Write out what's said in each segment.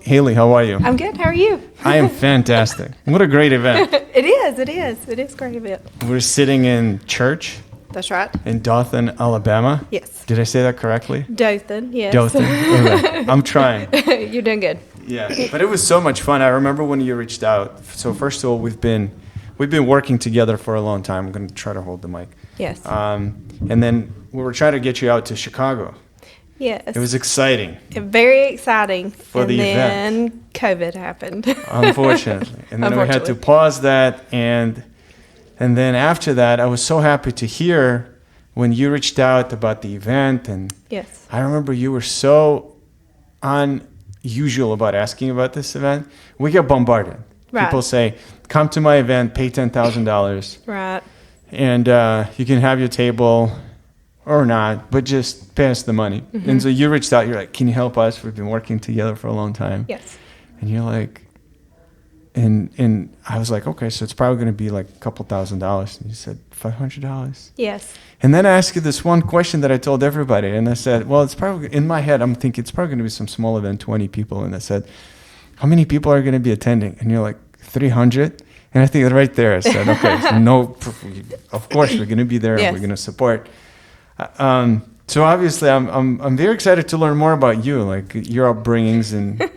Haley, how are you? I'm good. How are you? I am fantastic. What a great event. It is a great event. We're sitting in church That's right. in Dothan, Alabama. Yes. Did I say that correctly? Dothan, yes. Dothan. Okay. I'm trying. You're doing good. Yeah, but it was so much fun. I remember when you reached out. So first of all, we've been working together for a long time. I'm going to try to hold the mic. Yes. And then we were trying to get you out to Chicago. Yes. It was exciting. Very exciting. For the event. And then COVID happened. Unfortunately. And then we had to pause that. And then after that, I was so happy to hear when you reached out about the event. And Yes. I remember you were so unusual about asking about this event. We get bombarded. Right. People say, come to my event, pay $10,000. Right. And you can have your table or not, but just pay us the money. Mm-hmm. And so you reached out. You're like, can you help us? We've been working together for a long time. Yes. And you're like, and I was like, okay, so it's probably going to be like a couple $1,000s. And you said $500. Yes. And then I asked you this one question that I told everybody. And I said, well, it's probably, in my head, I'm thinking it's probably going to be some small event, 20 people. And I said, how many people are going to be attending? And you're like, 300. And I think right there I said, okay, so no, of course we're going to be there. Yes. And we're going to support. So obviously I'm very excited to learn more about you, like your upbringings and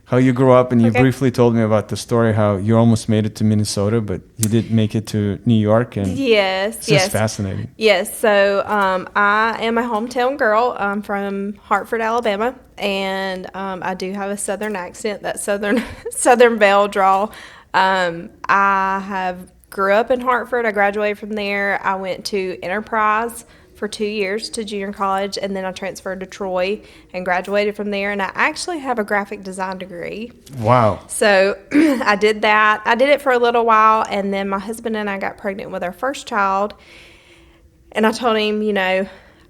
how you grew up. And you briefly told me about the story, how you almost made it to Minnesota, but you did make it to New York. And it's just fascinating. Yes. So I am a hometown girl. I'm from Hartford, Alabama. And I do have a Southern accent, that Southern Belle drawl. I grew up in Hartford. I graduated from there. I went to Enterprise for 2 years to junior college, and then I transferred to Troy and graduated from there. And I actually have a graphic design degree. Wow. So I did that. I did it for a little while, and then my husband and I got pregnant with our first child. And I told him,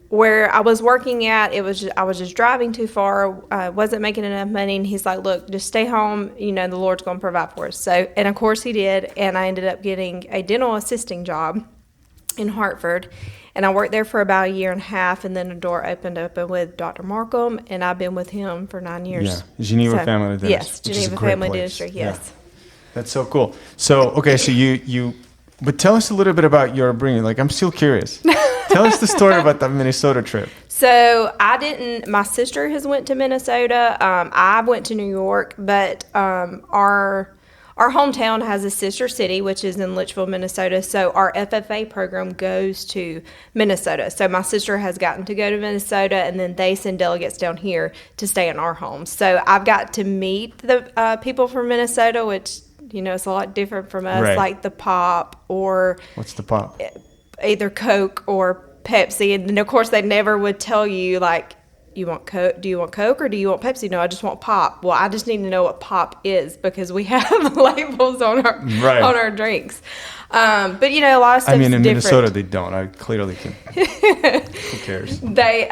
where I was working at, I was just driving too far, wasn't making enough money, and he's like, look, just stay home, the Lord's going to provide for us. So, and of course he did, and I ended up getting a dental assisting job in Hartford, and I worked there for about a year and a half, and then the door opened up with Dr. Markham, and I've been with him for 9 years. Yeah, Geneva Family Dentistry. Yes, Geneva Family Dentistry, yes. Yeah. That's so cool. So, okay, so but tell us a little bit about your upbringing. Like, I'm still curious. Tell us the story about that Minnesota trip. So my sister has went to Minnesota. I went to New York, but our hometown has a sister city, which is in Litchfield, Minnesota. So our FFA program goes to Minnesota. So my sister has gotten to go to Minnesota, and then they send delegates down here to stay in our home. So I've got to meet the people from Minnesota, which, it's a lot different from us, right. like the pop or... What's the pop? Either Coke or Pepsi. And then, of course, they never would tell you, like, you want Coke? Do you want Coke or do you want Pepsi? No, I just want pop. Well, I just need to know what pop is because we have labels on our drinks. But, a lot of stuff is different. In Minnesota, they don't. I clearly can. Who cares? They,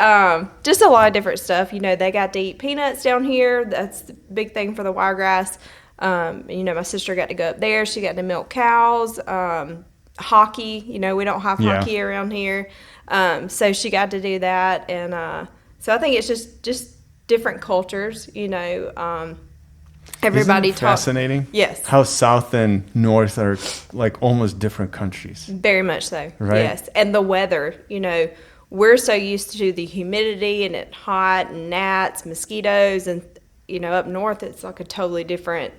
just a lot of different stuff. They got to eat peanuts down here. That's the big thing for the Wiregrass. My sister got to go up there. She got to milk cows. Hockey, we don't have hockey around here. So she got to do that. And so I think it's just different cultures, everybody Isn't it fascinating? Yes. How South and North are like almost different countries. Very much so. Right. Yes. And the weather, we're so used to the humidity and it hot and gnats, mosquitoes, and, up north it's like a totally different,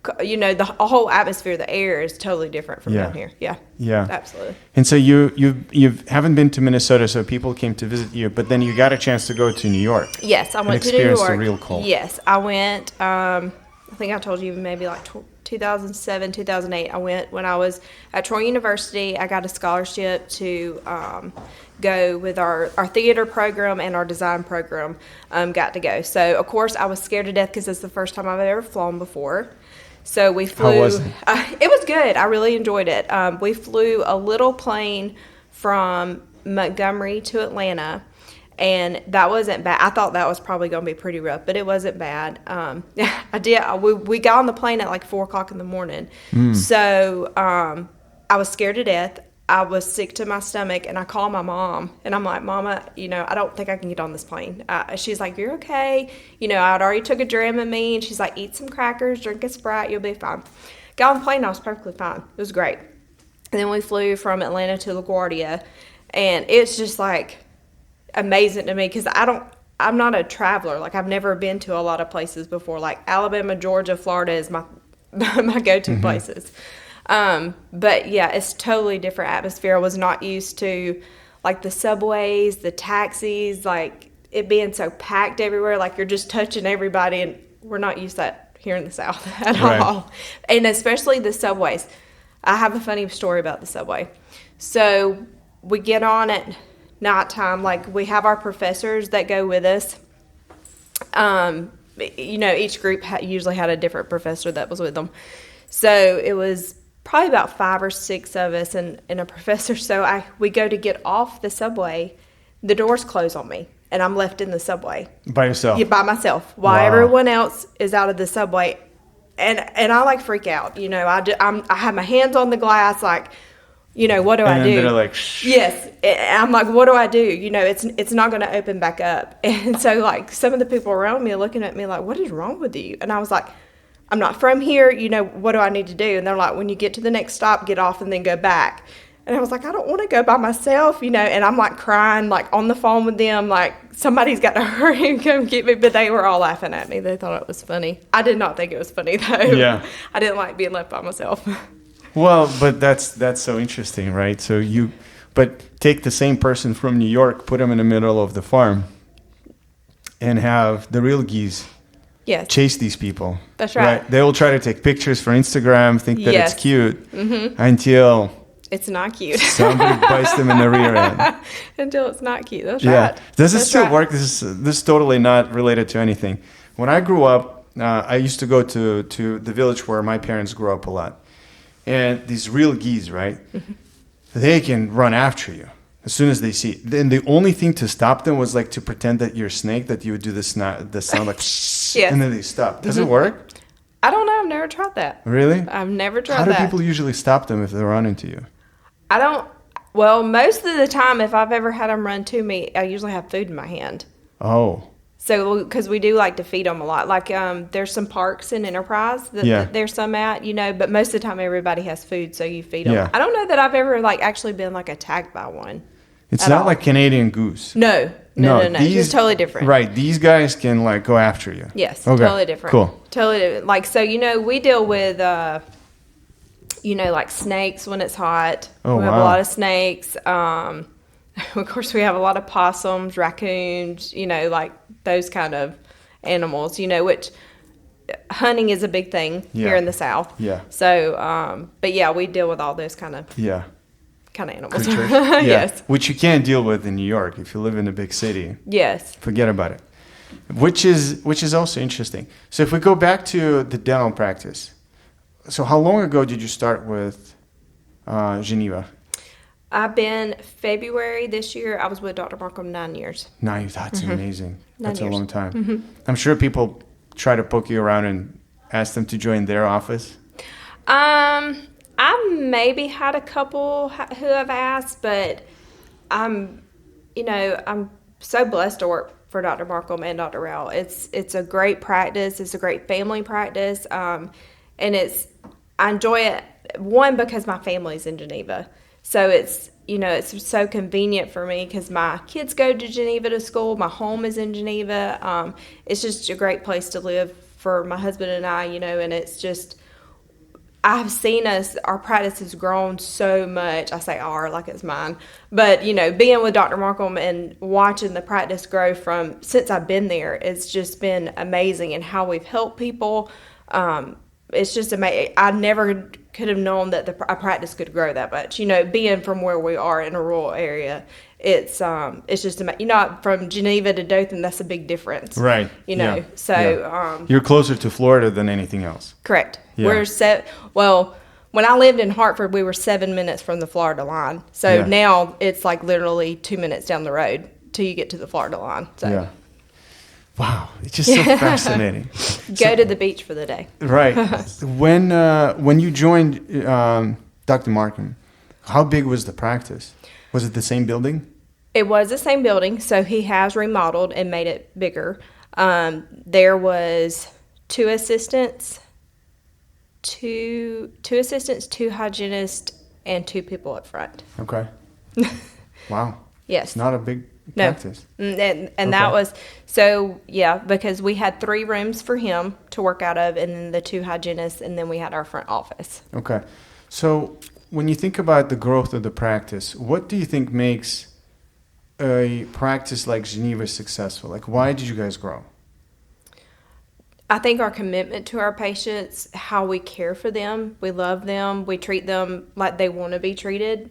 the whole atmosphere, the air is totally different from down here. Yeah. Yeah. Absolutely. And so you haven't been to Minnesota, so people came to visit you, but then you got a chance to go to New York. Yes, I went to New York. Experienced the real cold. Yes, I went, I think I told you maybe like 2007, 2008. I went when I was at Troy University. I got a scholarship to go with our theater program and our design program, got to go. So, of course, I was scared to death because it's the first time I've ever flown before. So we flew. How was it? It was good. I really enjoyed it. We flew a little plane from Montgomery to Atlanta, and that wasn't bad. I thought that was probably going to be pretty rough, but it wasn't bad. We got on the plane at like 4:00 in the morning. So I was scared to death. I was sick to my stomach, and I called my mom, and I'm like, Mama, I don't think I can get on this plane. She's like, you're okay. I'd already took a Dramamine. She's like, eat some crackers, drink a Sprite, you'll be fine. Got on the plane, I was perfectly fine. It was great. And then we flew from Atlanta to LaGuardia, and it's just like amazing to me because I'm not a traveler. Like, I've never been to a lot of places before. Like, Alabama, Georgia, Florida is my go-to places. But yeah, it's totally different atmosphere. I was not used to like the subways, the taxis, like it being so packed everywhere. Like, you're just touching everybody, and we're not used to that here in the South at all. And especially the subways. I have a funny story about the subway. So we get on at nighttime. Like, we have our professors that go with us. Each group usually had a different professor that was with them. So it was probably about 5 or 6 of us and a professor. So we go to get off the subway. The doors close on me, and I'm left in the subway. By yourself? Yeah, by myself. While everyone else is out of the subway. And I like freak out. I have my hands on the glass, like, what do I do? And they're like, shh. Yes. I'm like, what do I do? It's not going to open back up. And so, like, some of the people around me are looking at me like, what is wrong with you? And I was like, I'm not from here. What do I need to do? And they're like, when you get to the next stop, get off and then go back. And I was like, I don't want to go by myself, and I'm like crying, like on the phone with them, like somebody's got to hurry and come get me. But they were all laughing at me. They thought it was funny. I did not think it was funny, though. Yeah. I didn't like being left by myself. Well, but that's so interesting, right? But take the same person from New York, put him in the middle of the farm, and have the real geese chase these people. That's right. They will try to take pictures for Instagram, think that it's cute, until it's not cute. Somebody bites them in the rear end. Until it's not cute. That's right. Does it still work? This is totally not related to anything. When I grew up, I used to go to the village where my parents grew up a lot. And these real geese, right? Mm-hmm. They can run after you as soon as they see it. Then the only thing to stop them was like to pretend that you're a snake, that you would do the sound like and then they stop. Does it work? I don't know. I've never tried that. Really? I've never tried that. How do people usually stop them if they run into you? Well, most of the time, if I've ever had them run to me, I usually have food in my hand. Oh. So, because we do like to feed them a lot. Like, there's some parks in Enterprise that there's some at, but most of the time everybody has food, so you feed them. Yeah. I don't know that I've ever, like, actually been, like, attacked by one. It's not like Canadian goose. No. It's totally different. Right. These guys can, like, go after you. Yes. Okay. Totally different. Cool. Totally different. Like, so, we deal with, like, snakes when it's hot. Oh, we have a lot of snakes. Of course, we have a lot of possums, raccoons, like those kind of animals, which hunting is a big thing here in the South. Yeah. So, but yeah, we deal with all those kind of animals. Yes. Which you can't deal with in New York if you live in a big city. Yes. Forget about it. Which is also interesting. So if we go back to the dental practice, so how long ago did you start with Geneva? I've been February this year. I was with Dr. Markham 9 years. 9, that's amazing. That's 9 years. A long time. Mm-hmm. I'm sure people try to poke you around and ask them to join their office. I maybe had a couple who have asked, but I'm so blessed to work for Dr. Markham and Dr. Rowell. It's a great practice. It's a great family practice, and I enjoy it. One, because my family's in Geneva. So it's so convenient for me because my kids go to Geneva to school. My home is in Geneva. It's just a great place to live for my husband and I, and it's just, I've seen our practice has grown so much. I say our like it's mine. But, being with Dr. Markham and watching the practice grow since I've been there, it's just been amazing and how we've helped people. It's just amazing. I never could have known that a practice could grow that much. Being from where we are in a rural area, it's just amazing. From Geneva to Dothan, that's a big difference. Right. So you're closer to Florida than anything else. Correct. Yeah. When I lived in Hartford, we were 7 minutes from the Florida line. So now it's like literally 2 minutes down the road till you get to the Florida line. So. Yeah. Wow, it's just so fascinating. Go to the beach for the day. Right. When you joined Dr. Markham, How big was the practice? Was it the same building? It was the same building, so he has remodeled and made it bigger. There was two assistants, two hygienists, and 2 people up front. Okay. Wow. Yes. It's not a big No. practice. And that was, so yeah, because we had 3 rooms for him to work out of, and then the 2 hygienists, and then we had our front office. Okay. So when you think about the growth of the practice, what do you think makes a practice like Geneva successful? Like, why did you guys grow? I think our commitment to our patients, how we care for them, we love them, we treat them like they want to be treated.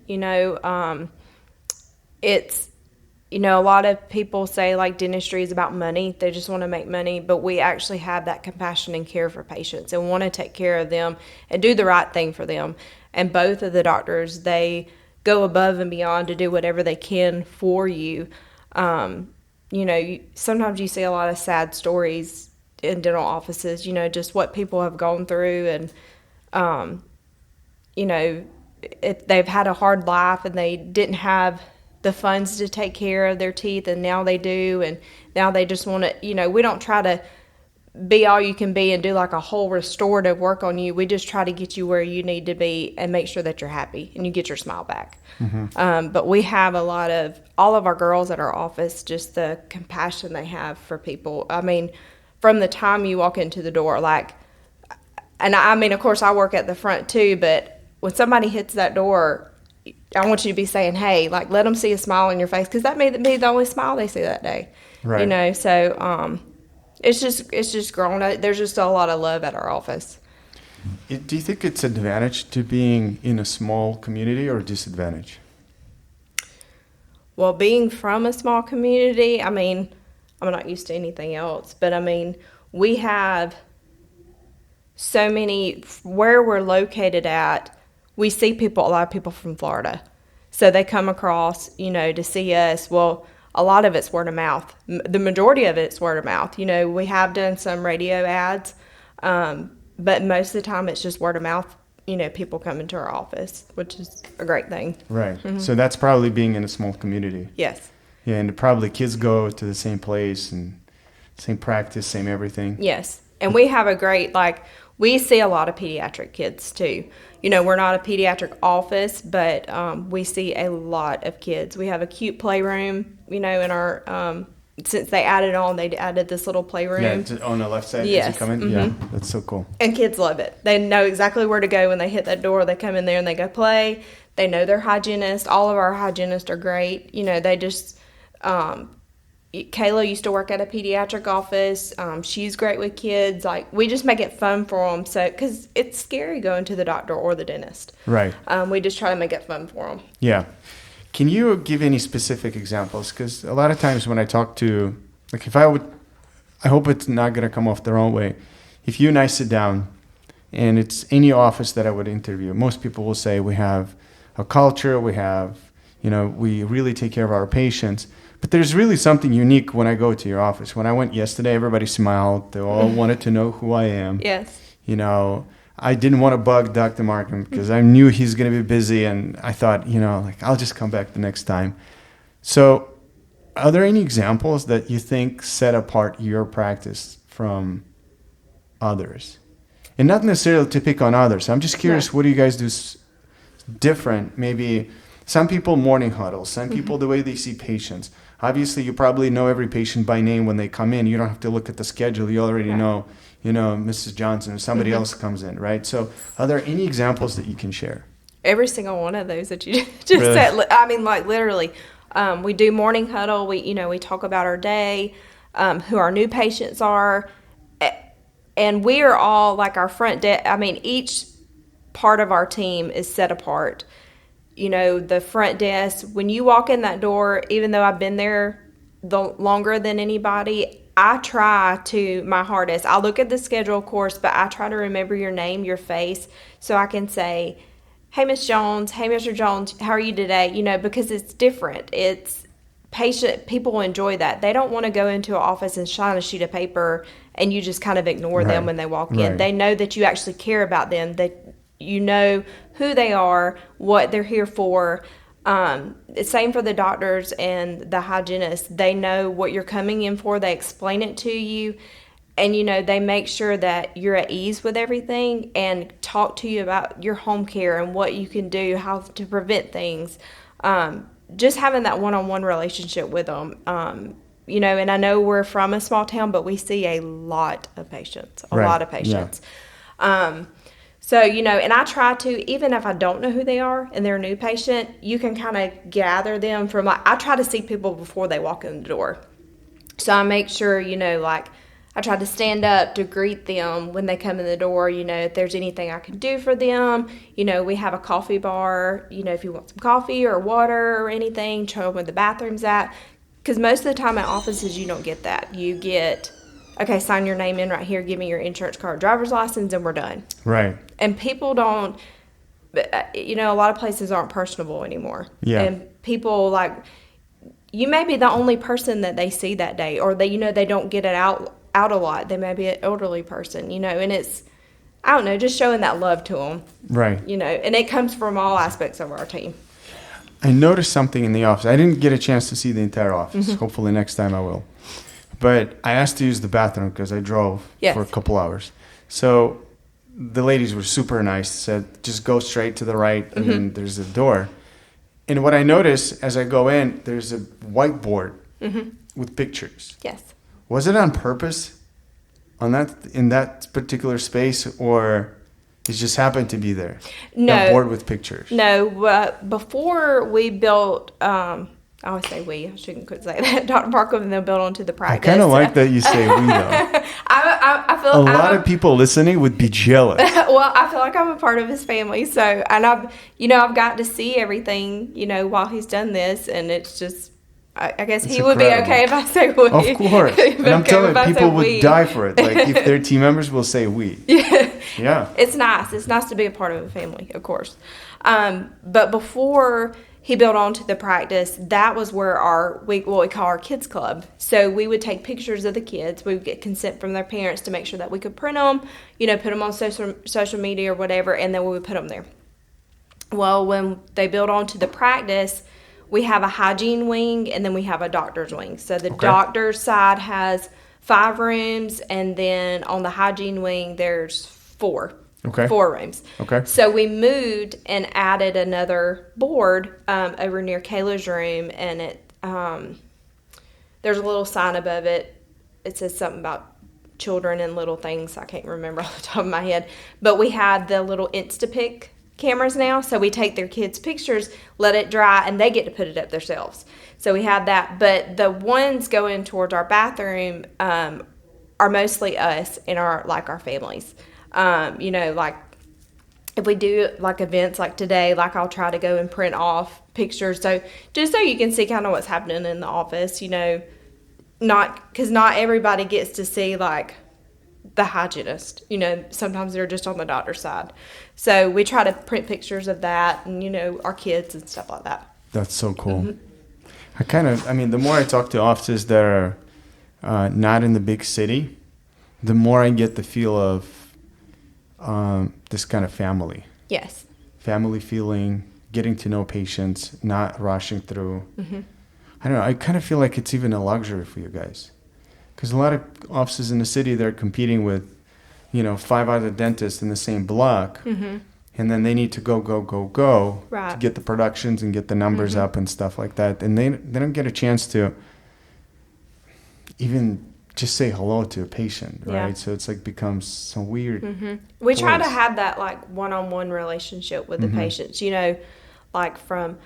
It's, a lot of people say like dentistry is about money. They just want to make money, but we actually have that compassion and care for patients and want to take care of them and do the right thing for them. And both of the doctors, they go above and beyond to do whatever they can for you. Sometimes you see a lot of sad stories in dental offices, just what people have gone through, and if they've had a hard life and they didn't have the funds to take care of their teeth, and now they do, and now they just want to, we don't try to be all you can be and do like a whole restorative work on you. We just try to get you where you need to be and make sure that you're happy and you get your smile back. Mm-hmm. But we have all of our girls at our office, just the compassion they have for people. I mean, from the time you walk into the door, of course I work at the front too, but when somebody hits that door, I want you to be saying, hey, like, let them see a smile on your face, because that may be the only smile they see that day. Right. So it's just grown. There's just a lot of love at our office. Do you think it's an advantage to being in a small community or a disadvantage? Well, being from a small community, I'm not used to anything else, but we have so many, where we're located at, we see a lot of people from Florida. So they come across, to see us. Well, a lot of it's word of mouth. The majority of it's word of mouth. We have done some radio ads, but most of the time it's just word of mouth. People come into our office, which is a great thing. Right. Mm-hmm. So that's probably being in a small community. Yes. Yeah, and probably kids go to the same place and same practice, same everything. Yes. And we have a great, we see a lot of pediatric kids too. We're not a pediatric office, but we see a lot of kids. We have a cute playroom, in our, since they added this little playroom. Yeah, on the left side yes. as you come in. Mm-hmm. Yeah, that's so cool. And kids love it. They know exactly where to go when they hit that door. They come in there and they go play. They know their hygienist. All of our hygienists are great. They just... Kayla used to work at a pediatric office. She's great with kids. We just make it fun for them, because it's scary going to the doctor or the dentist. Right. We just try to make it fun for them. Yeah. Can you give any specific examples? Because a lot of times when I talk to, I hope it's not going to come off the wrong way. If you and I sit down, and it's any office that I would interview, most people will say we have a culture, we really take care of our patients. But there's really something unique when I go to your office. When I went yesterday, everybody smiled. They all wanted to know who I am. Yes. I didn't want to bug Dr. Markham because I knew he's going to be busy. And I thought, I'll just come back the next time. So are there any examples that you think set apart your practice from others? And not necessarily to pick on others. I'm just curious, What do you guys do different? Maybe some people morning huddles, some people the way they see patients. Obviously, you probably know every patient by name when they come in. You don't have to look at the schedule. You already know, Mrs. Johnson or somebody else comes in, right? So are there any examples that you can share? Every single one of those that you just really? Said. Literally. We do morning huddle. We talk about our day, who our new patients are. And we are all our front desk. Each part of our team is set apart. The front desk, when you walk in that door, even though I've been there longer than anybody, I try to my hardest. I look at the schedule, of course, but I try to remember your name, your face, so I can say, hey, Miss Jones, hey, Mr. Jones, how are you today? Because it's different. It's patient. People enjoy that. They don't want to go into an office and shine a sheet of paper and you just kind of ignore them when they walk in. They know that you actually care about them, that you know who they are, what they're here for. Same for the doctors and the hygienists. They know what you're coming in for. They explain it to you. And, you know, they make sure that you're at ease with everything and talk to you about your home care and what you can do, how to prevent things. Just having that one-on-one relationship with them. You know, and I know we're from a small town, but we see a lot of patients, a lot of patients. Yeah. So, you know, and I try to, even if I don't know who they are and they're a new patient, you can kind of gather them from, like, I try to see people before they walk in the door. So I make sure, you know, like, I try to stand up to greet them when they come in the door, you know, if there's anything I can do for them. You know, we have a coffee bar, you know, if you want some coffee or water or anything, show them where the bathroom's at. Because most of the time at offices, you don't get that. You get, okay, sign your name in right here, give me your insurance card, driver's license, and we're done. Right. And people don't, you know, a lot of places aren't personable anymore. Yeah. And people, like, you may be the only person that they see that day, or they, you know, they don't get it out a lot. They may be an elderly person, you know, and it's, I don't know, just showing that love to them. Right. You know, and it comes from all aspects of our team. I noticed something in the office. I didn't get a chance to see the entire office. Mm-hmm. Hopefully next time I will. But I asked to use the bathroom because I drove for a couple hours. So the ladies were super nice, said just go straight to the right and then there's a door. And what I noticed as I go in, there's a whiteboard with pictures. Yes. Was it on purpose in that particular space, or it just happened to be there? No. That board with pictures. No. Before we built, I always say we. I shouldn't say that. Dr. Markham and then built onto the practice. I kind of like that you say we, though. I feel a lot of people listening would be jealous. Well, I feel like I'm a part of his family. So, and I've got to see everything, you know, while he's done this, and it's just, I guess he would be okay if I say we. Of course. And I'm telling you, people would die for it. Like, if their team members will say we. Yeah. It's nice. It's nice to be a part of a family, of course. But before he built onto the practice, that was where what we call our kids club. So we would take pictures of the kids. We would get consent from their parents to make sure that we could print them, you know, put them on social media or whatever, and then we would put them there. Well, when they built onto the practice, we have a hygiene wing, and then we have a doctor's wing. So the doctor's side has 5 rooms, and then on the hygiene wing, there's 4. Okay. 4 rooms. Okay. So we moved and added another board over near Kayla's room, and it there's a little sign above it. It says something about children and little things. I can't remember off the top of my head. But we have the little Instapic cameras now, so we take their kids' pictures, let it dry, and they get to put it up themselves. So we have that. But the ones going towards our bathroom are mostly us and our families. You know, like if we do like events like today, like I'll try to go and print off pictures. So just so you can see kind of what's happening in the office, you know, because not everybody gets to see like the hygienist, you know, sometimes they're just on the doctor's side. So we try to print pictures of that and, you know, our kids and stuff like that. That's so cool. The more I talk to offices that are not in the big city, the more I get the feel of this kind of family. Yes. Family feeling, getting to know patients, not rushing through. I don't know. I kind of feel like it's even a luxury for you guys. Because a lot of offices in the city, they're competing with, you know, 5 other dentists in the same block. And then they need to go to get the productions and get the numbers up and stuff like that. And they don't get a chance to even just say hello to a patient, right? Yeah. So it's like becomes so weird. We try to have that like one-on-one relationship with the patients, you know, like from,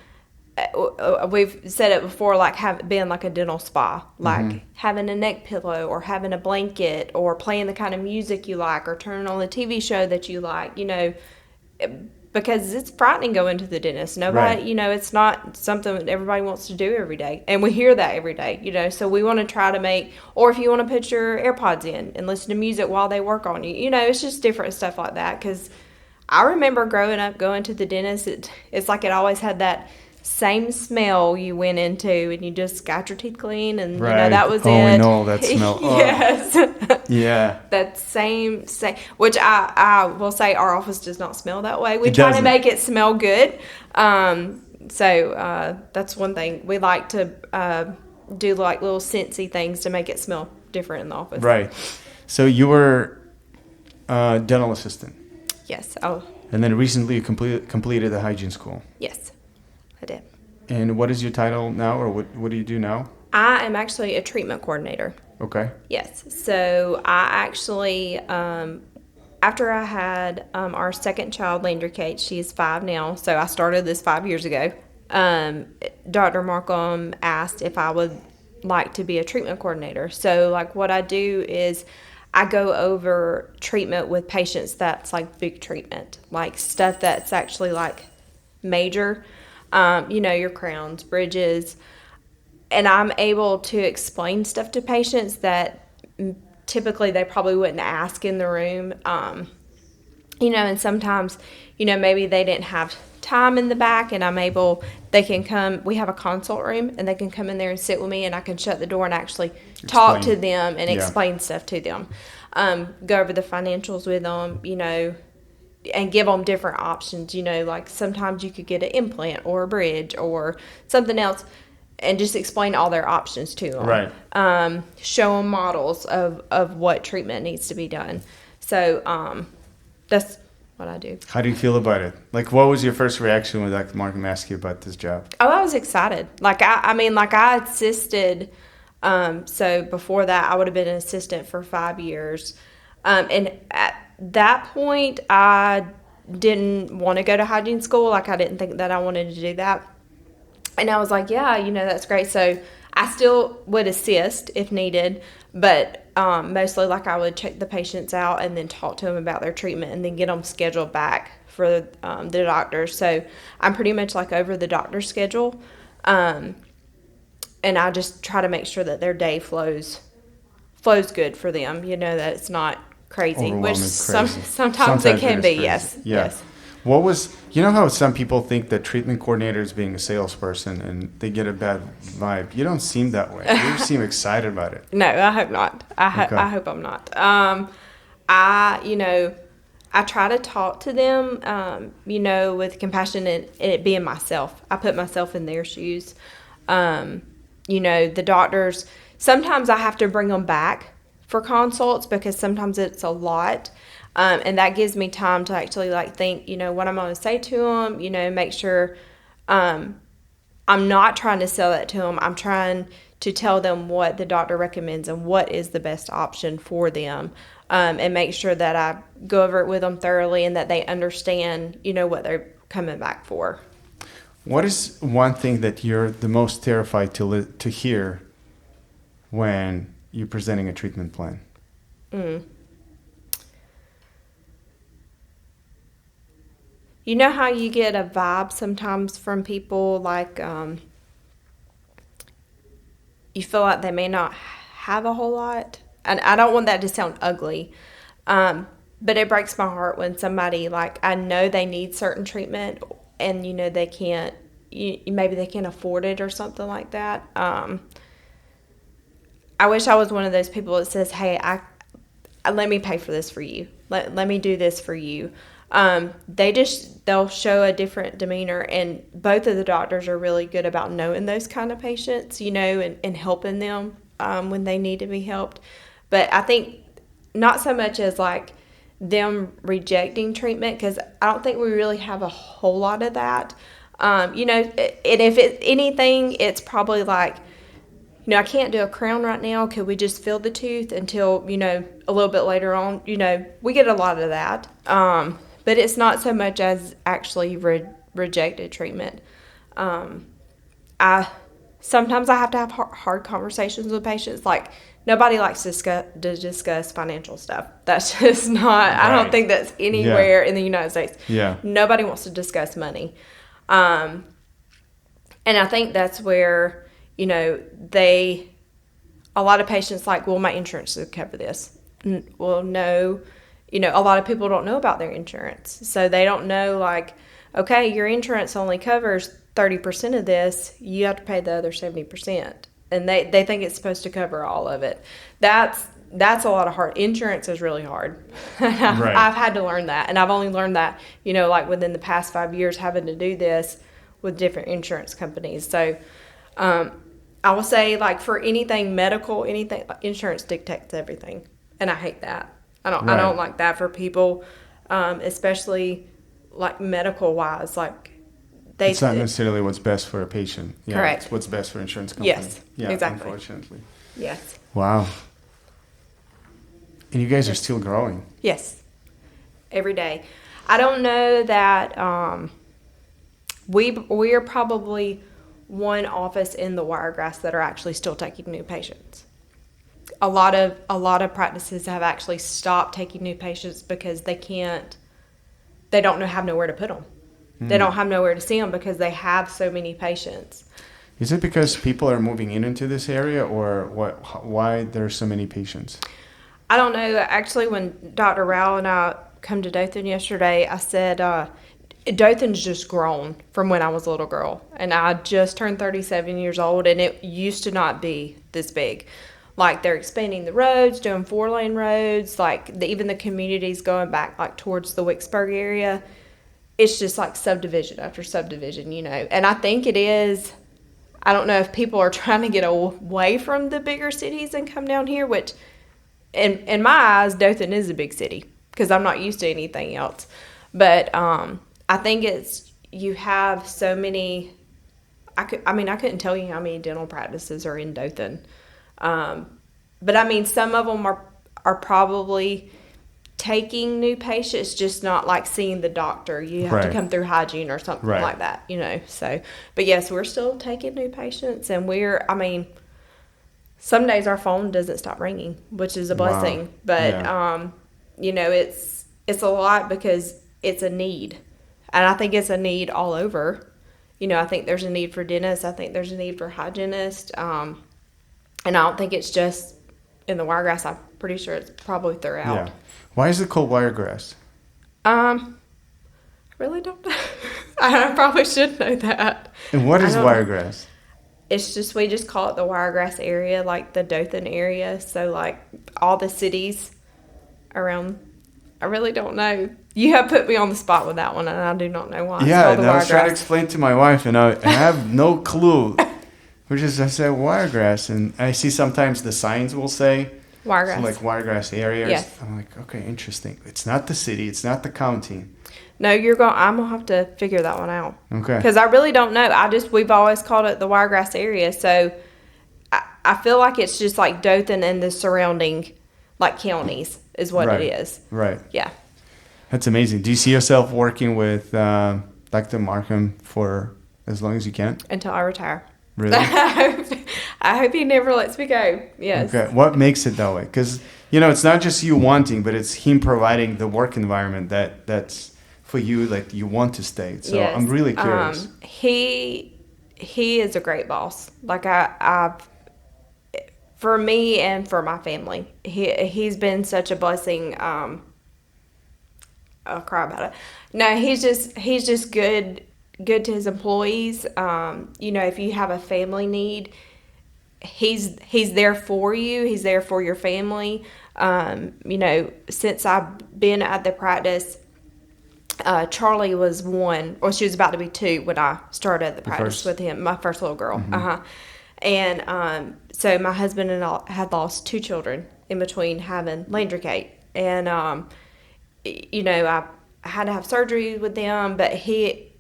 we've said it before, like being like a dental spa, like having a neck pillow or having a blanket or playing the kind of music you like or turning on the TV show that you like, you know, because it's frightening going to the dentist. Nobody, you know, it's not something that everybody wants to do every day. And we hear that every day, you know, so we want to try to make, or if you want to put your AirPods in and listen to music while they work on you, you know, it's just different stuff like that. Because I remember growing up going to the dentist, it's like it always had that same smell you went into and you just got your teeth clean and right. That was it. I know that smell. Yes. Yeah. That same, which I will say our office does not smell that way. We try to make it smell good. So that's one thing. We like to do like little scentsy things to make it smell different in the office. Right. So you were a dental assistant. Yes. Oh. And then recently you completed the hygiene school. Yes, I did. And what is your title now, or what do you do now? I am actually a treatment coordinator. Okay. Yes. So I actually, after I had our second child, Landry Kate, she's 5 now. So I started this 5 years ago. Dr. Markham asked if I would like to be a treatment coordinator. So like what I do is I go over treatment with patients that's like big treatment, like stuff that's actually like major, your crowns, bridges. And I'm able to explain stuff to patients that typically they probably wouldn't ask in the room. And sometimes, maybe they didn't have time in the back and they can come, we have a consult room and they can come in there and sit with me and I can shut the door and actually talk to them and explain stuff to them. Go over the financials with them, and give them different options, like sometimes you could get an implant or a bridge or something else. And just explain all their options to them. Right. Show them models of what treatment needs to be done. So that's what I do. How do you feel about it? Like, what was your first reaction when Dr. Markham asked you about this job? Oh, I was excited. I assisted. So before that, I would have been an assistant for 5 years. And at that point, I didn't want to go to hygiene school. Like, I didn't think that I wanted to do that. And I was like, yeah, that's great. So I still would assist if needed, but mostly like I would check the patients out and then talk to them about their treatment and then get them scheduled back for the doctor. So I'm pretty much like over the doctor's schedule. And I just try to make sure that their day flows good for them, that it's not crazy, which sometimes it can be. Yes. Yeah. Yes. What was, how some people think that treatment coordinator is being a salesperson and they get a bad vibe? You don't seem that way. You seem excited about it. No, I hope not. I hope I'm not. I try to talk to them, with compassion and it being myself. I put myself in their shoes. The doctors, sometimes I have to bring them back for consults because sometimes it's a lot. And that gives me time to actually think, what I'm going to say to them, make sure I'm not trying to sell that to them. I'm trying to tell them what the doctor recommends and what is the best option for them, and make sure that I go over it with them thoroughly and that they understand, what they're coming back for. What is one thing that you're the most terrified to hear when you're presenting a treatment plan? You know how you get a vibe sometimes from people like you feel like they may not have a whole lot? And I don't want that to sound ugly, but it breaks my heart when somebody, I know they need certain treatment and, they can't, maybe they can't afford it or something like that. I wish I was one of those people that says, hey, let me pay for this for you. Let me do this for you. They'll show a different demeanor, and both of the doctors are really good about knowing those kind of patients, and helping them when they need to be helped. But I think not so much as them rejecting treatment, because I don't think we really have a whole lot of that. And if it's anything, it's probably I can't do a crown right now. Could we just fill the tooth until, a little bit later on? We get a lot of that. But it's not so much as actually rejected treatment. Sometimes I have to have hard conversations with patients. Nobody likes to discuss financial stuff. That's just not, right. I don't think that's anywhere in the United States. Yeah. Nobody wants to discuss money. And I think that's where, a lot of patients well, my insurance will cover this. Well, no. A lot of people don't know about their insurance. So they don't know, okay, your insurance only covers 30% of this, you have to pay the other 70%. And they think it's supposed to cover all of it. That's a lot of hard. Insurance is really hard. Right. I've had to learn that. And I've only learned that, like within the past 5 years having to do this with different insurance companies. So I will say, like, for anything medical, anything, insurance dictates everything. And I hate that. I don't like that for people, especially like medical wise. Like, it's not necessarily what's best for a patient. Yeah, correct. It's what's best for insurance company. Yes, yeah, exactly. Unfortunately. Yes. Wow. And you guys are still growing. Yes. Every day. I don't know that we are probably one office in the Wiregrass that are actually still taking new patients. A lot of practices have actually stopped taking new patients because they don't have nowhere to put them. They don't have nowhere to see them because they have so many patients. Is it because people are moving into this area, or what? Why there are so many patients? I don't know. Actually, when Dr. Rao and I come to Dothan yesterday, I said, Dothan's just grown from when I was a little girl. And I just turned 37 years old, and it used to not be this big. Like, they're expanding the roads, doing 4-lane roads. Like, even the community's going back, like, towards the Wicksburg area. It's just like subdivision after subdivision, And I think it is, I don't know if people are trying to get away from the bigger cities and come down here, which in my eyes, Dothan is a big city because I'm not used to anything else. But I think it's, you have so many, I couldn't tell you how many dental practices are in Dothan. But I mean, some of them are probably taking new patients, just not like seeing the doctor. You have to come through hygiene or something like that, So, but yes, we're still taking new patients, and some days our phone doesn't stop ringing, which is a blessing. Wow. But it's a lot because it's a need, and I think it's a need all over. I think there's a need for dentists. I think there's a need for hygienists, and I don't think it's just in the Wiregrass. I'm pretty sure it's probably throughout. Yeah. Why is it called Wiregrass? I really don't know. I probably should know that. And what is Wiregrass? It's just, we just call it the Wiregrass area, like the Dothan area. So, like, all the cities around, I really don't know. You have put me on the spot with that one, and I do not know why. Yeah, and I was trying to explain to my wife, and I have no clue. I said Wiregrass, and I see sometimes the signs will say Wiregrass. So like Wiregrass areas. Yes. I'm like, okay, interesting. It's not the city. It's not the county. No, I'm going to have to figure that one out. Okay. Because I really don't know. We've always called it the Wiregrass area. So I feel like it's just like Dothan and the surrounding, like, counties is what it is. Right. Yeah. That's amazing. Do you see yourself working with Dr. Markham for as long as you can? Until I retire. Really? I hope he never lets me go. Yes. Okay. What makes it that way? Because, it's not just you wanting, but it's him providing the work environment that's for you, like, you want to stay. So yes. I'm really curious. He is a great boss. Like, for me and for my family, he's been such a blessing. I'll cry about it. No, he's just good to his employees. If you have a family need, he's there for you. He's there for your family. Since I've been at the practice, Charlie was 1, or she was about to be 2 when I started at the practice with him, my first little girl. Mm-hmm. And so my husband and I had lost 2 children in between having Landry Kate. And, I had to have surgery with them, but he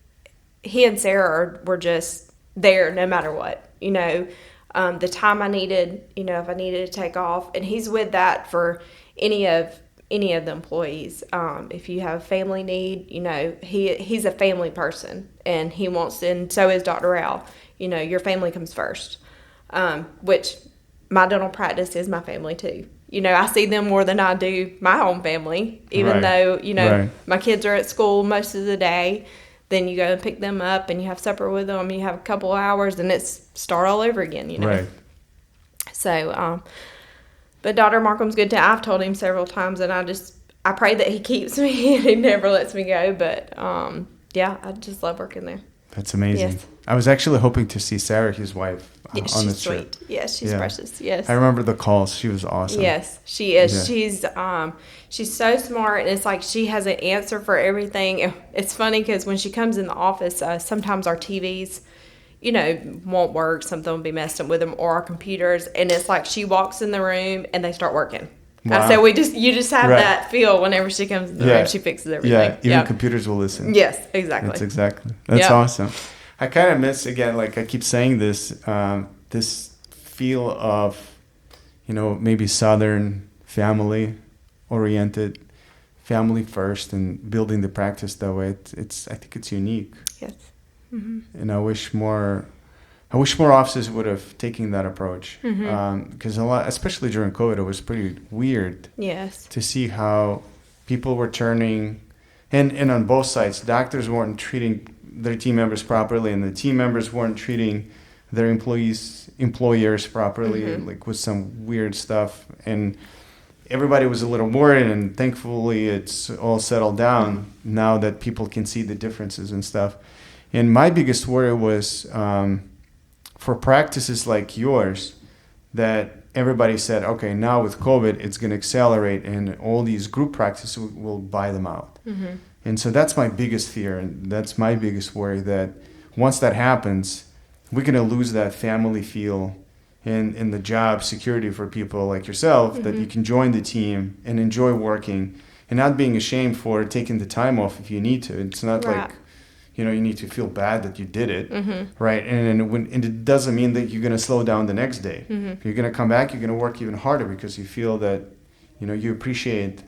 and Sarah were just there no matter what. The time I needed, if I needed to take off, and he's with that for any of the employees. If you have a family need, he's a family person, and he wants to, and so is Dr. Rao. Your family comes first, which my dental practice is my family too. I see them more than I do my own family, even though, my kids are at school most of the day. Then you go and pick them up, and you have supper with them. You have a couple of hours, and it's start all over again, Right. So, but Dr. Markham's good too. I've told him several times, and I pray that he keeps me and he never lets me go. But, I just love working there. That's amazing. Yes. I was actually hoping to see Sarah, his wife, on the She's trip. sweet. Yes, she's precious. Yes. I remember the calls. She was awesome. Yes, she is. Yeah. She's so smart, and it's like she has an answer for everything. It's funny because when she comes in the office, sometimes our TVs, won't work. Something will be messed up with them, or our computers, and it's like she walks in the room and they start working. Wow. I said you just have that feel whenever she comes in the room. She fixes everything. Yeah, even computers will listen. Yes, exactly. That's awesome. I kind of miss, again, like I keep saying this, this feel of, maybe Southern family-oriented, family first, and building the practice that way. I think it's unique. Yes. Mm-hmm. And I wish more offices would have taken that approach. Mm-hmm. Because a lot, especially during COVID, it was pretty weird. Yes. To see how people were turning, and on both sides, doctors weren't treating their team members properly, and the team members weren't treating their employers properly, like with some weird stuff. And everybody was a little worried, and thankfully it's all settled down now that people can see the differences and stuff. And my biggest worry was for practices like yours, that everybody said, okay, now with COVID, it's going to accelerate, and all these group practices will buy them out. Mm-hmm. And so that's my biggest fear, and that's my biggest worry, that once that happens, we're going to lose that family feel and the job security for people like yourself, that you can join the team and enjoy working and not being ashamed for taking the time off if you need to. It's not like, you need to feel bad that you did it, right? And it doesn't mean that you're going to slow down the next day. You're going to come back, you're going to work even harder because you feel that, you appreciate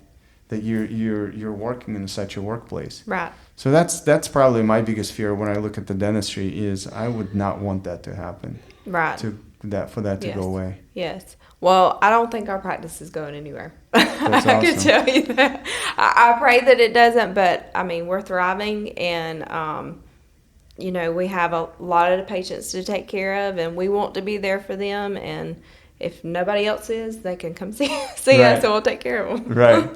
that you're working in such a workplace. Right. So that's probably my biggest fear when I look at the dentistry, is I would not want that to happen. Right. For that to go away. Yes. Well, I don't think our practice is going anywhere. That's I awesome. can tell you that. I pray that it doesn't, but I mean, we're thriving, and we have a lot of the patients to take care of, and we want to be there for them. And if nobody else is, they can come see us, and we'll take care of them. Right.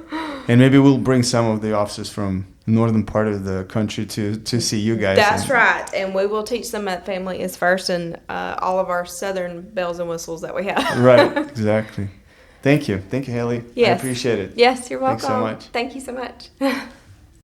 And maybe we'll bring some of the officers from the northern part of the country to see you guys. That's right. And we will teach them that family is first, and all of our southern bells and whistles that we have. Right. Exactly. Thank you. Thank you, Haley. Yes. I appreciate it. Yes, you're welcome. Thanks so much. Thank you so much.